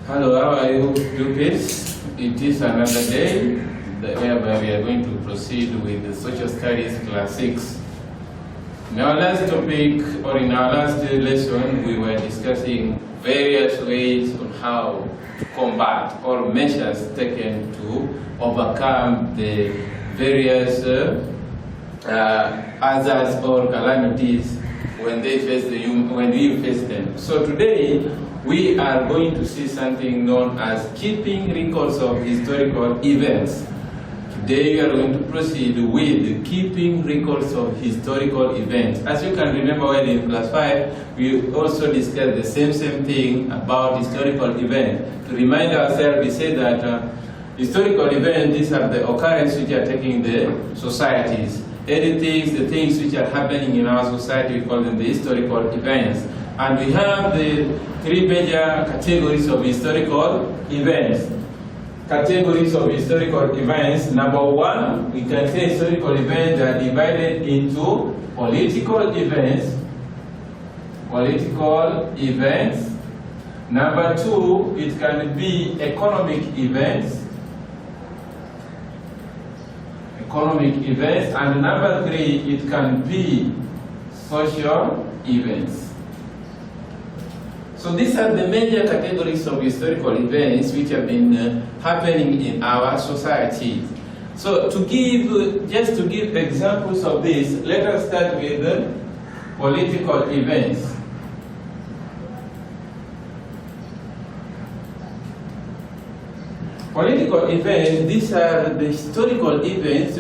Hello, how are you, pupils? It is another day whereby we are going to proceed with the Social Studies Class 6. In our last topic, or in our last lesson, we were discussing various ways on how to combat or measures taken to overcome the various hazards or calamities when we face them. So today, we are going to see something known as keeping records of historical events. Today we are going to proceed with keeping records of historical events. As you can remember, when in class 5, we also discussed the same thing about historical events. To remind ourselves, we said that historical events, these are the occurrences which are taking the societies. Anything, the things which are happening in our society, we call them the historical events. And we have the three major categories of historical events. Categories of historical events. Number one, we can say historical events are divided into political events. Political events. Number two, it can be economic events. Economic events. And number three, it can be social events. So these are the major categories of historical events which have been happening in our society. So just to give examples of this, let us start with political events. Political events, these are the historical events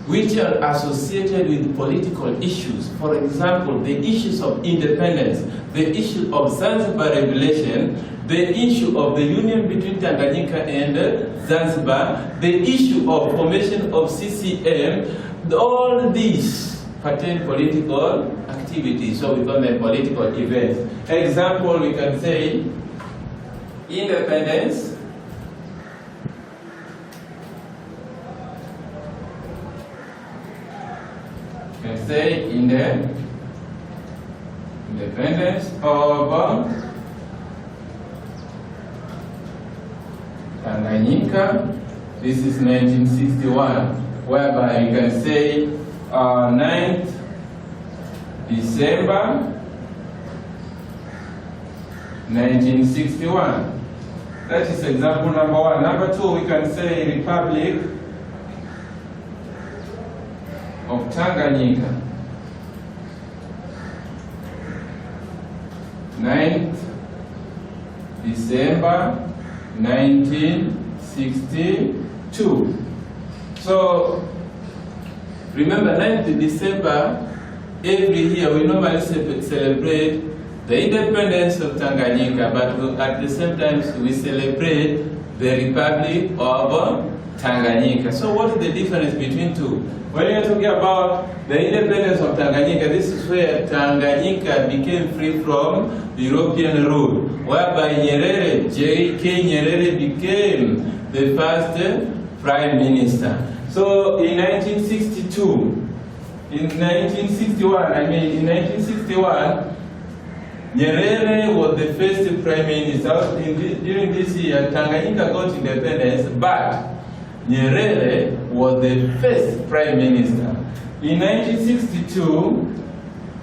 which are associated with political issues. For example, the issues of independence, the issue of Zanzibar regulation, the issue of the union between Tanganyika and Zanzibar, the issue of formation of CCM, all these pertain political activities, so we call them political events. Example, we can say independence, in the independence of Tanganyika. This is 1961, whereby you can say 9th December 1961. That is example number one. Number two, we can say Republic of Tanganyika, 9th December 1962. So remember, 9th December, every year we normally celebrate the independence of Tanganyika, but at the same time we celebrate the Republic of Tanganyika. So what is the difference between two? When you're talking about the independence of Tanganyika, this is where Tanganyika became free from European rule, whereby J.K. Nyerere became the first prime minister. So in 1961, Nyerere was the first prime minister. During this year, Tanganyika got independence, but Nyerere was the first prime minister. In 1962,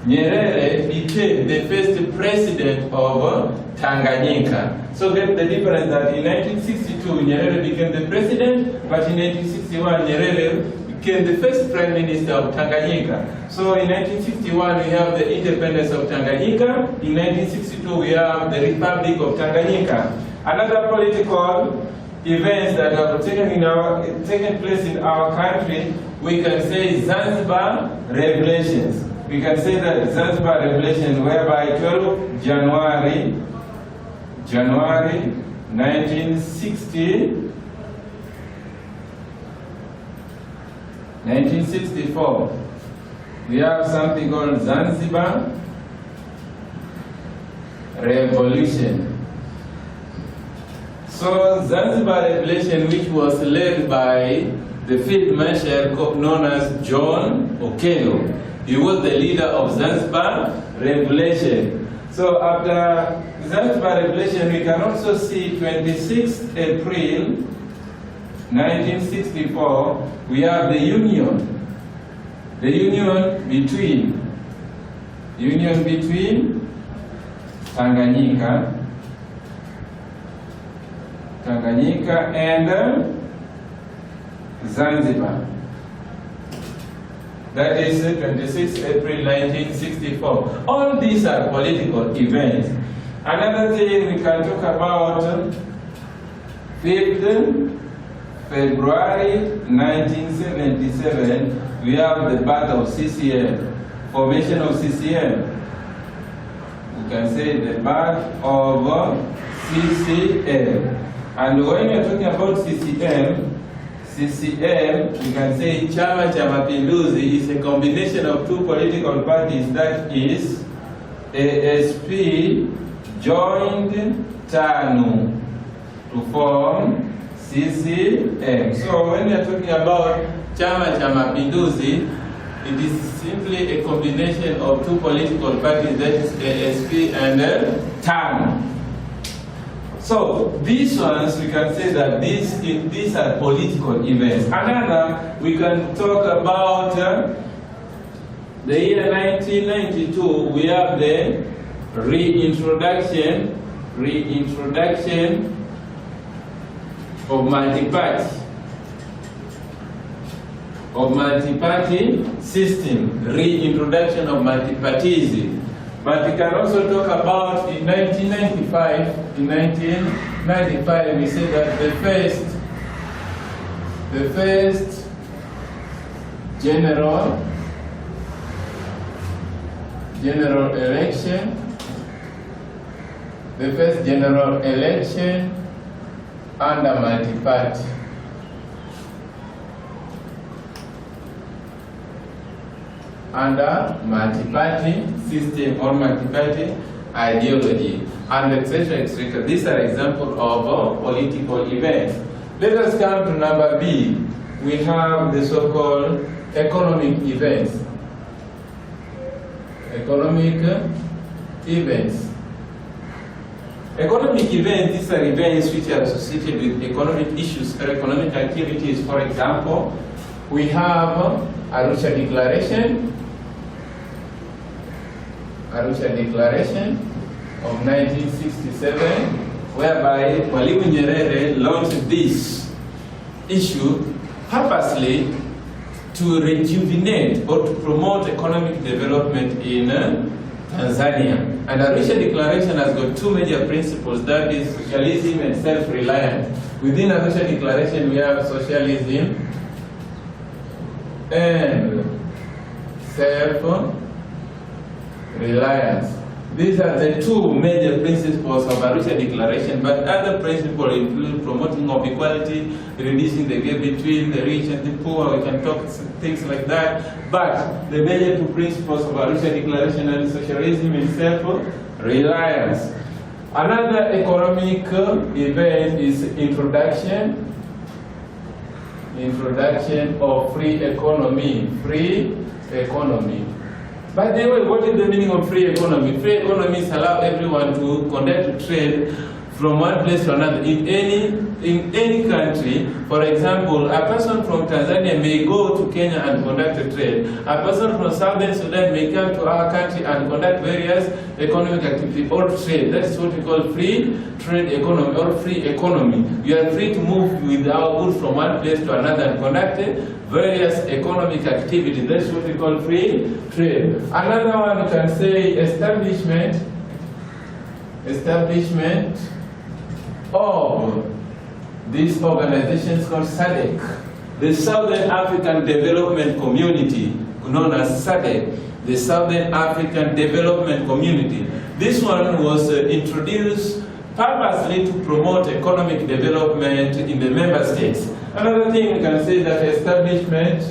Nyerere became the first president of Tanganyika. So get the difference that in 1962, Nyerere became the president, but in 1961, Nyerere became the first prime minister of Tanganyika. So in 1961, we have the independence of Tanganyika. In 1962, we have the Republic of Tanganyika. Another political events that have taken place in our country, we can say Zanzibar Revelations. We can say that Zanzibar Revelation, whereby 12 January 1964, we have something called Zanzibar Revolution. So Zanzibar Revolution, which was led by the field marshal known as John Okello. He was the leader of Zanzibar Revolution. So after Zanzibar Revelation, we can also see 26th April 1964, we have the union between Tanganyika and Zanzibar. That is 26 April 1964. All these are political events. Another thing we can talk about, 5th February 1977, we have the birth of CCM, formation of CCM. We can say the birth of CCM. And when you're talking about CCM, you can say Chama cha Mapinduzi is a combination of two political parties, that is ASP joined TANU to form CCM. So when you're talking about Chama cha Mapinduzi, it is simply a combination of two political parties, that is ASP and TANU. So these ones, we can say that these are political events. Another, we can talk about the year 1992. We have the reintroduction of multi-party system, reintroduction of multi-partyism. But we can also talk about in 1995, we say that the first general election under multi-party. Under multi-party system or multi-party ideology, and etc. These are examples of political events. Let us come to number B. We have the so-called economic events. Economic events, these are events which are associated with economic issues or economic activities. For example, we have Arusha Declaration of 1967, whereby Mwalimu Nyerere launched this issue purposely to rejuvenate or to promote economic development in Tanzania. And Arusha Declaration has got two major principles, that is socialism and self-reliance. Within Arusha Declaration, we have socialism and self-reliance. These are the two major principles of Arusha Declaration, but other principles include promoting of equality, reducing the gap between the rich and the poor. We can talk things like that. But the major two principles of Arusha Declaration are socialism and self-reliance. Another economic event is introduction of free economy. By the way, what is the meaning of free economy? Free economies allow everyone to conduct trade from one place to another in any country. For example, a person from Tanzania may go to Kenya and conduct a trade. A person from Southern Sudan may come to our country and conduct various economic activities or trade. That is what we call free trade economy or free economy. You are free to move with our goods from one place to another and conduct various economic activities. That's what we call free trade. Another one you can say establishment of these organizations called SADC, the Southern African Development Community, known as SADC, the Southern African Development Community. This one was introduced purposely to promote economic development in the member states. Another thing we can say that establishment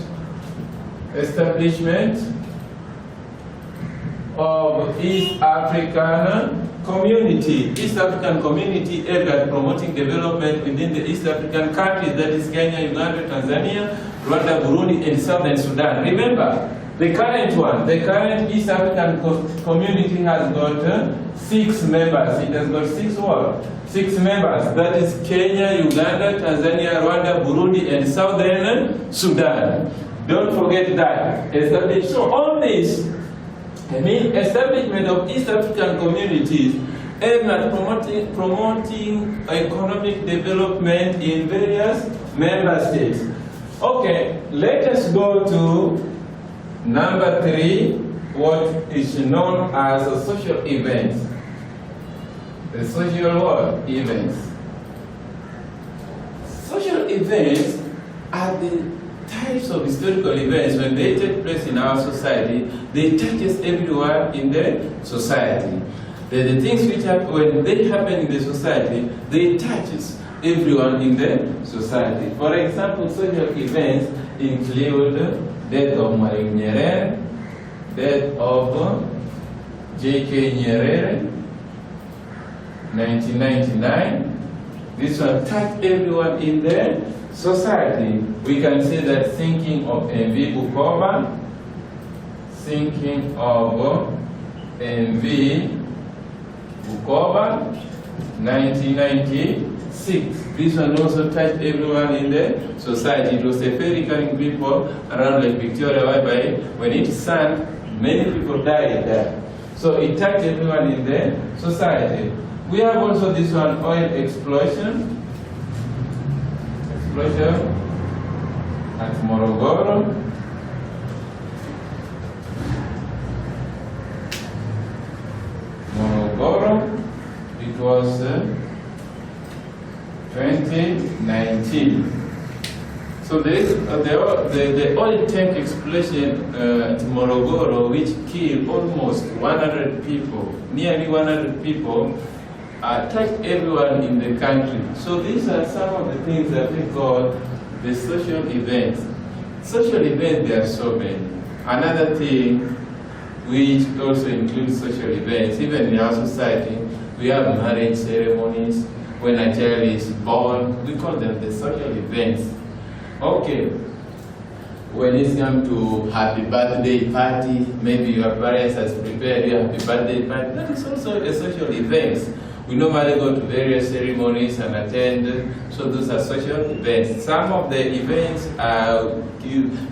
of East African Community. East African Community aimed at promoting development within the East African countries, that is Kenya, Uganda, Tanzania, Rwanda, Burundi, and Southern Sudan. Remember, The current one, the current East African community has got 6 members. It has got 6 what? 6 members. That is Kenya, Uganda, Tanzania, Rwanda, Burundi, and Southern Sudan. Don't forget that. So all this, establishment of East African communities aim at promoting economic development in various member states. Okay, let us go to number 3, what is known as a social events. The social what? Events. Social events are the types of historical events. When they take place in our society, they touch us everywhere in the society. The things which happen, when they happen in the society, they touch us everyone in the society. For example, social events include death of Mwalimu Nyerere, death of J.K. Nyerere, 1999. This one touched everyone in the society. We can say that thinking of MV Bukoba, thinking of MV Bukoba, 1996. This one also touched everyone in the society. It was a ferry carrying people around Lake Victoria, whereby when it sank, many people died there. So it touched everyone in the society. We have also this one, oil explosion. Explosion at Morogoro. It was 2019. So the oil tank explosion at Morogoro, which killed almost 100 people, nearly 100 people, touched everyone in the country. So these are some of the things that we call the social events. Social events, there are so many. Another thing which also includes social events, even in our society, we have marriage ceremonies. When a child is born, we call them the social events. Okay, when it's come to happy birthday party, maybe your parents has prepared your happy birthday party, that is also a social event. We normally go to various ceremonies and attend, so those are social events. Some of the events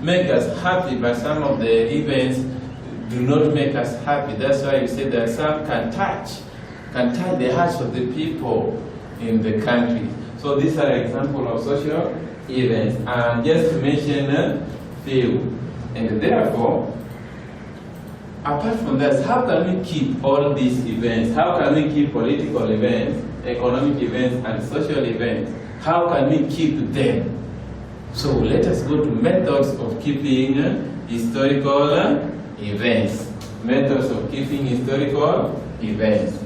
make us happy, but some of the events do not make us happy. That's why you say that some can touch the hearts of the people in the country. So these are examples of social events, and just to mention a few. And therefore, apart from that, how can we keep all these events? How can we keep political events, economic events, and social events? How can we keep them? So let us go to methods of keeping historical events. Methods of keeping historical events.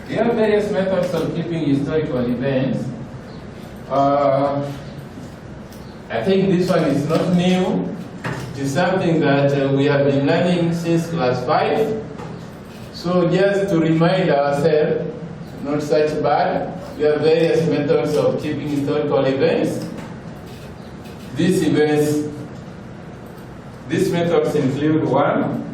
There are various methods of keeping historical events. I think this one is not new. It is something that we have been learning since class 5. So just to remind ourselves, not such bad, we have various methods of keeping historical events. These methods include: 1,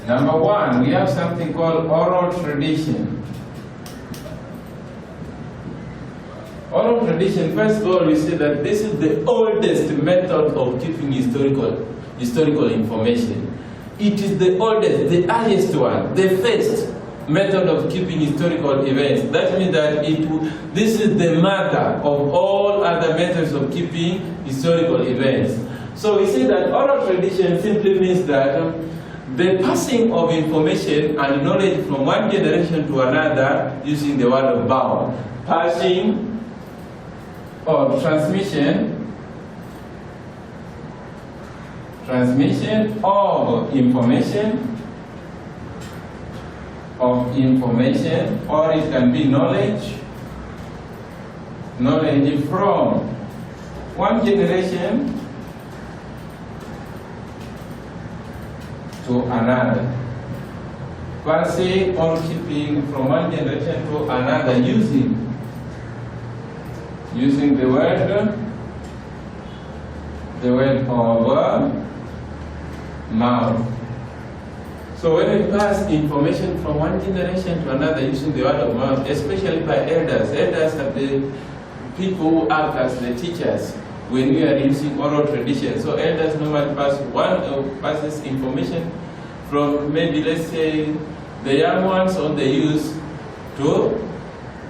Number 1, we have something called oral tradition. Oral tradition, first of all, we say that this is the oldest method of keeping historical information. It is the oldest, the earliest one, the first method of keeping historical events. That means that this is the mother of all other methods of keeping historical events. So we say that oral tradition simply means that the passing of information and knowledge from one generation to another using the word of mouth. Passing or transmission of information, or it can be knowledge from one generation to another. Passing or keeping from one generation to another using the word of mouth. So when we pass information from one generation to another using the word of mouth, especially by elders are the people who act as the teachers when we are using oral tradition. So elders normally passes information from maybe, let's say, the young ones or the youth to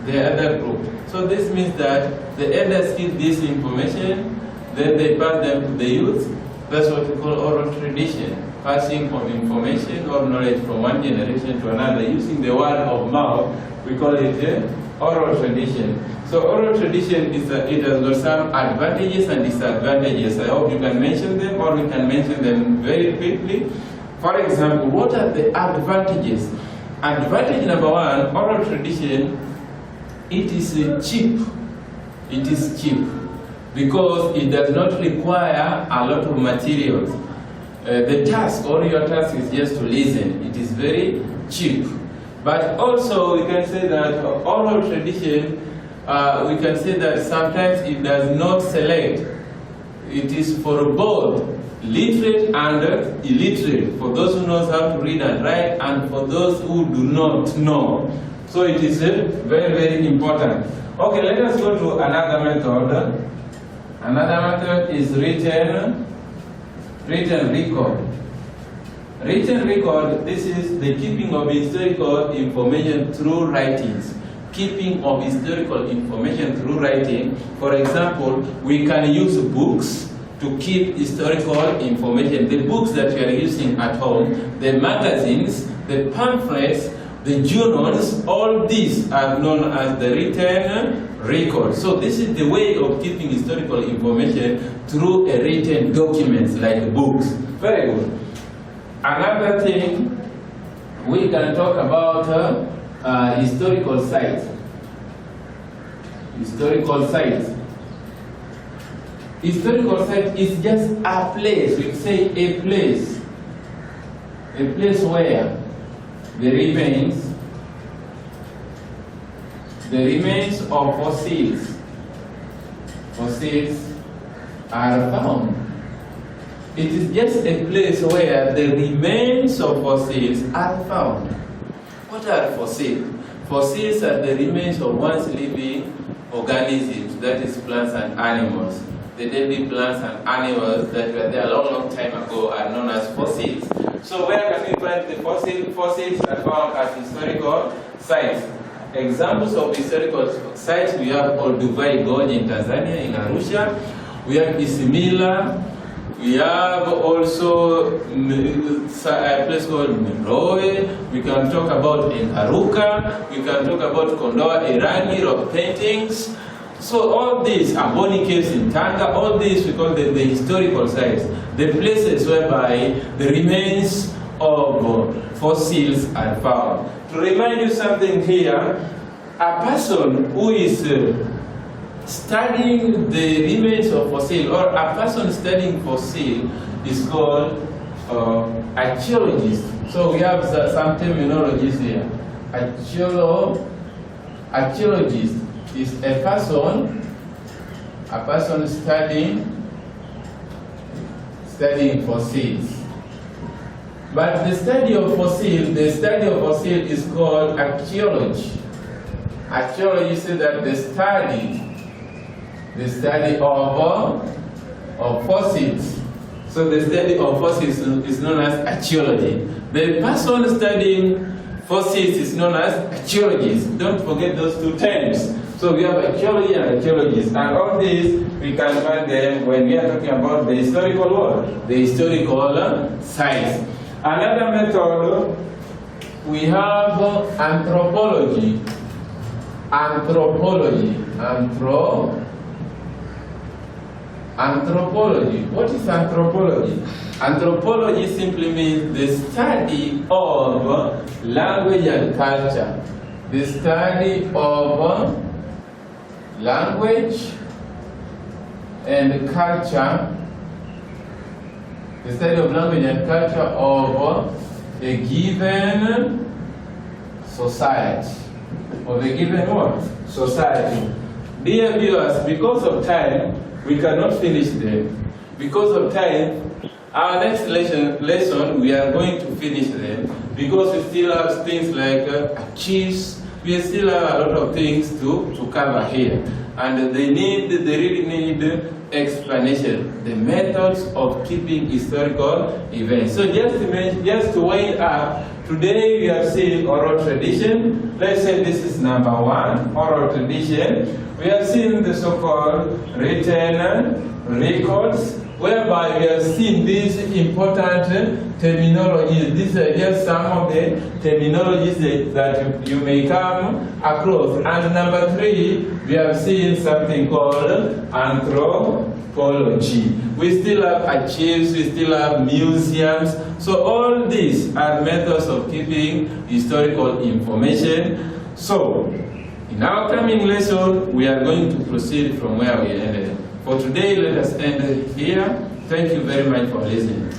the other group. So this means that the elders keep this information, then they pass them to the youth. That's what we call oral tradition. Passing of information or knowledge from one generation to another using the word of mouth, we call it oral tradition. So oral tradition it has got some advantages and disadvantages. I hope you can mention them, or we can mention them very quickly. For example, what are the advantages? Advantage number one, oral tradition, it is cheap. It is cheap because it does not require a lot of materials. The task, or your task, is just to listen. It is very cheap. But also we can say that oral tradition, we can say that sometimes it does not select. It is for both literate and illiterate, for those who knows how to read and write, and for those who do not know. So it is very, very important. Okay, let us go to another method. Another method is written record. Written record, this is the keeping of historical information through writings. Keeping of historical information through writing. For example, we can use books to keep historical information. The books that we are using at home, the magazines, the pamphlets, the journals, all these are known as the written record. So this is the way of keeping historical information through a written documents like books. Very good. Another thing, we can talk about historical sites. Historical sites. Historical site is just a place. We say a place where the remains of fossils are found. It is just a place where the remains of fossils are found. What are fossils? Fossils are the remains of once living organisms, that is plants and animals. The dead plants and animals that were there a long, long time ago are known as fossils. So where can we find the fossils? Fossils are found at historical sites. Examples of historical sites, we have Olduvai Gorge in Tanzania, in Arusha. We have Isimila. We have also a place called Meroe. We can talk about Enkaruka. We can talk about Kondoa Irani, rock paintings. So all these, Amboni caves in Tanga, all these we call the historical sites. The places whereby the remains of fossils are found. To remind you something here, a person who is studying the remains of fossil, or a person studying fossil, is called archaeologist. So we have some terminologies here. Archaeologist is a person studying fossils. But the study of fossil is called archaeology. Archaeology says that the study of fossils. So the study of fossils is known as archaeology. The person studying fossils is known as archaeologist. Don't forget those two terms. So we have archaeology and archaeologists, and all these we can find them when we are talking about the historical world, the historical sites. Another method, we have anthropology. Anthropology. Anthropology. What is anthropology? Anthropology simply means the study of language and culture. The study of language and culture. The study of language and culture of a given society. Of a given what? Society. Dear viewers, because of time, we cannot finish them. Because of time, our next lesson we are going to finish them because we still have things like chiefs. We still have a lot of things to cover here, and they really need explanation. The methods of keeping historical events. So just to wind up, today we have seen oral tradition. Let's say this is number 1, oral tradition. We have seen the so-called written records, whereby we have seen these important terminologies. These are just some of the terminologies that you may come across. And number 3, we have seen something called anthropology. We still have archives, we still have museums. So all these are methods of keeping historical information. So in our coming lesson, we are going to proceed from where we ended. For today, let us end here. Thank you very much for listening.